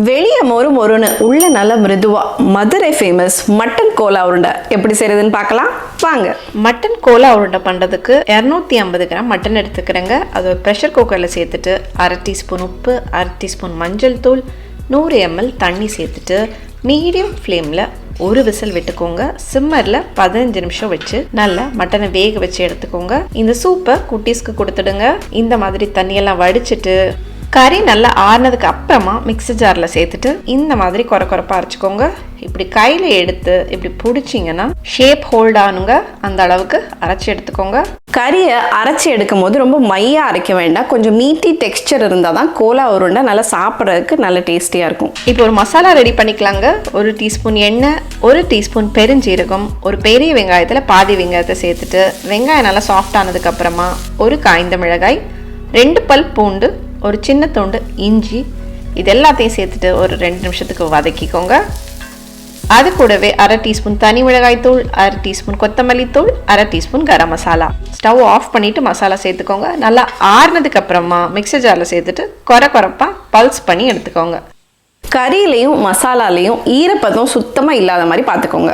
வெளியே மொறுன்னு உள்ள நல்ல மிருதுவா மதுரை ஃபேமஸ் மட்டன் கோலா உருண்டை எப்படி செய்யறதுன்னு பார்க்கலாம் வாங்க. மட்டன் கோலா உருண்டை பண்ணுறதுக்கு 250 கிராம் மட்டன் எடுத்துக்கிறேங்க. அது ஒரு ப்ரெஷர் குக்கரில் சேர்த்துட்டு 1/2 டீஸ்பூன் உப்பு, 1/2 டீஸ்பூன் மஞ்சள் தூள், 100 ml தண்ணி சேர்த்துட்டு மீடியம் ஃப்ளேமில் ஒரு விசில் விட்டுக்கோங்க. சிம்மரில் 15 நிமிஷம் வச்சு நல்லா மட்டனை வேக வச்சு எடுத்துக்கோங்க. இந்த சூப்பை குட்டீஸ்க்கு கொடுத்துடுங்க. இந்த மாதிரி தண்ணியெல்லாம் வடிச்சிட்டு கறி நல்லா ஆறுனதுக்கு அப்புறமா மிக்ஸி ஜாரில் சேர்த்துட்டு இந்த மாதிரி கொரப்பாக அரைச்சிக்கோங்க. இப்படி கையில் எடுத்து இப்படி பிடிச்சிங்கன்னா ஷேப் ஹோல்ட் ஆனுங்க, அந்த அளவுக்கு அரைச்சி எடுத்துக்கோங்க. கறியை அரைச்சி எடுக்கும் போது ரொம்ப மையாக அரைக்க வேண்டாம், கொஞ்சம் மீட்டி டெக்ஸ்சர் இருந்தால் தான் கோலா உருண்டை நல்லா சாப்பிட்றதுக்கு நல்ல டேஸ்டியாக இருக்கும். இப்போ ஒரு மசாலா ரெடி பண்ணிக்கலாங்க. 1 டீஸ்பூன் எண்ணெய், 1 டீஸ்பூன் பெருஞ்சீரகம், ஒரு பெரிய வெங்காயத்தில் பாதி வெங்காயத்தை சேர்த்துட்டு வெங்காயம் நல்லா சாஃப்ட் ஆனதுக்கப்புறமா ஒரு காய்ந்த மிளகாய், 2 பல் பூண்டு, ஒரு சின்ன துண்டு இஞ்சி, இது எல்லாத்தையும் சேர்த்துட்டு ஒரு 2 நிமிஷத்துக்கு வதக்கிக்கோங்க. அது கூடவே 1/2 டீஸ்பூன் தனி மிளகாய் தூள், 1/2 டீஸ்பூன் கொத்தமல்லி தூள், 1/2 teaspoon garam masala. Stove off பண்ணிவிட்டு மசாலா சேர்த்துக்கோங்க. நல்லா ஆறுனதுக்கு அப்புறமா மிக்ஸி ஜாரில் சேர்த்துட்டு கொரப்பாக பல்ஸ் பண்ணி எடுத்துக்கோங்க. கறியிலையும் மசாலாலையும் ஈரப்பதம் சுத்தமாக இல்லாத மாதிரி பார்த்துக்கோங்க.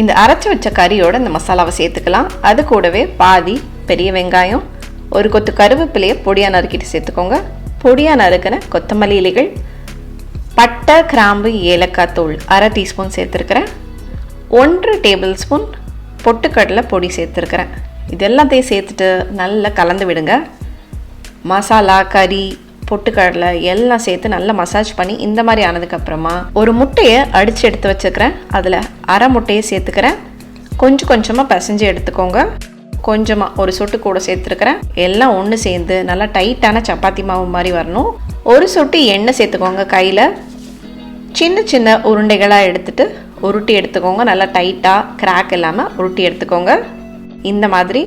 இந்த அரைச்சி வச்ச கறியோட இந்த மசாலாவை சேர்த்துக்கலாம். அது கூடவே பாதி பெரிய வெங்காயம், ஒரு கொத்து கருவேப்பிலையை பொடியாக நறுக்கிட்டு சேர்த்துக்கோங்க. பொடியாக நறுக்கின கொத்தமல்லி இலைகள், பட்டை, கிராம்பு, ஏலக்காய் தூள் 1/2 டீஸ்பூன் சேர்த்துருக்கிறேன். 1 டேபிள் ஸ்பூன் பொட்டுக்கடலை பொடி சேர்த்துருக்கிறேன். இது எல்லாத்தையும் சேர்த்துட்டு நல்லா கலந்து விடுங்க. மசாலா, கறி, பொட்டுக்கடலை எல்லாம் சேர்த்து நல்லா மசாஜ் பண்ணி இந்த மாதிரி ஆனதுக்கப்புறமா ஒரு முட்டையை அடித்து எடுத்து வச்சுக்கிறேன். அதில் 1/2 முட்டையை சேர்த்துக்கிறேன். கொஞ்சமாக பிசைஞ்சு எடுத்துக்கோங்க. கொஞ்சமாக ஒரு சொட்டு கூட சேர்த்துருக்கிறேன். எல்லாம் ஒன்று சேர்ந்து நல்லா டைட்டான சப்பாத்தி மாவு மாதிரி வரணும். ஒரு சொட்டு எண்ணெய் சேர்த்துக்கோங்க. கையில் சின்ன உருண்டைகளாக எடுத்துட்டு உருட்டி எடுத்துக்கோங்க. நல்லா டைட்டாக கிராக் இல்லாமல் உருட்டி எடுத்துக்கோங்க. இந்த மாதிரி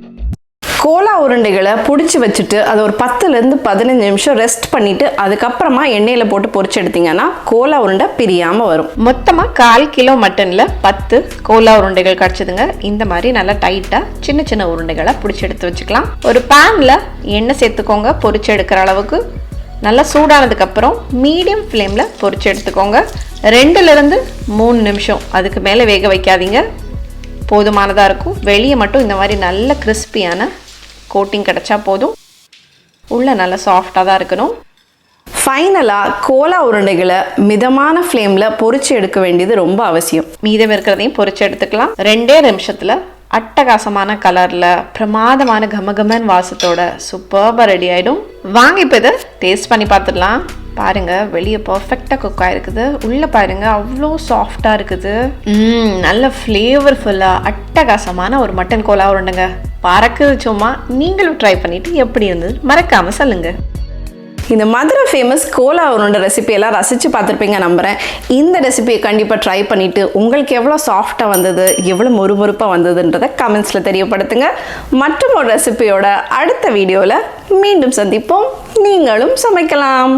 கோலா உருண்டைகளை பிடிச்சி வச்சுட்டு அதை ஒரு 10லேருந்து 15 நிமிஷம் ரெஸ்ட் பண்ணிவிட்டு அதுக்கப்புறமா எண்ணெயில் போட்டு பொரிச்சு எடுத்திங்கன்னா கோலா உருண்டை பிரியாமல் வரும். மொத்தமாக 1/4 கிலோ மட்டனில் 10 கோலா உருண்டைகள் கிடச்சிதுங்க. இந்த மாதிரி நல்லா டைட்டாக சின்ன உருண்டைகளை பிடிச்சி எடுத்து வச்சுக்கலாம். ஒரு பேனில் எண்ணெய் சேர்த்துக்கோங்க. பொரிச்சு எடுக்கிற அளவுக்கு நல்லா சூடானதுக்கப்புறம் மீடியம் ஃப்ளேமில் பொரிச்சு எடுத்துக்கோங்க. 2லேருந்து 3 நிமிஷம், அதுக்கு மேலே வேக வைக்காதீங்க, போதுமானதாக இருக்கும். வெளியே மட்டும் இந்த மாதிரி நல்ல கிறிஸ்பியான கோட்டிங் கிடச்சா போதும். உள்ள நல்லா சாஃப்டாக தான் இருக்கணும். ஃபைனலாக கோலா உருண்டைகளை மிதமான ஃப்ளேமில் பொரிச்சு எடுக்க வேண்டியது ரொம்ப அவசியம். மீதம் இருக்கிறதையும் பொரிச்சு எடுத்துக்கலாம். 2 நிமிஷத்தில் அட்டகாசமான கலரில் பிரமாதமான கமகமன் வாசத்தோட சூப்பராக ரெடி ஆகிடும். வாங்க இப்போ இதை டேஸ்ட் பண்ணி பார்த்துடலாம். பாருங்கள், வெளியே பர்ஃபெக்டாக குக் ஆகிருக்குது. உள்ளே பாருங்கள், அவ்வளோ சாஃப்டாக இருக்குது. நல்ல ஃப்ளேவர்ஃபுல்லாக அட்டகாசமான ஒரு மட்டன் கோலா உருண்டைங்க. பறக்குது சும்மா. நீங்களும் ட்ரை பண்ணிவிட்டு எப்படி இருந்தது மறக்காமல் சொல்லுங்கள். இந்த மதுரை ஃபேமஸ் கோலா உருண்டை ரெசிபியெல்லாம் ரசித்து பார்த்துருப்பீங்க நம்புகிறேன். இந்த ரெசிபியை கண்டிப்பாக ட்ரை பண்ணிவிட்டு உங்களுக்கு எவ்வளோ சாஃப்டாக வந்தது, எவ்வளோ மொறுமொறுப்பாக வந்ததுன்றதை கமெண்ட்ஸில் தெரியப்படுத்துங்க. மற்றும் ஒரு ரெசிபியோட அடுத்த வீடியோவில் மீண்டும் சந்திப்போம். நீங்களும் சமைக்கலாம்.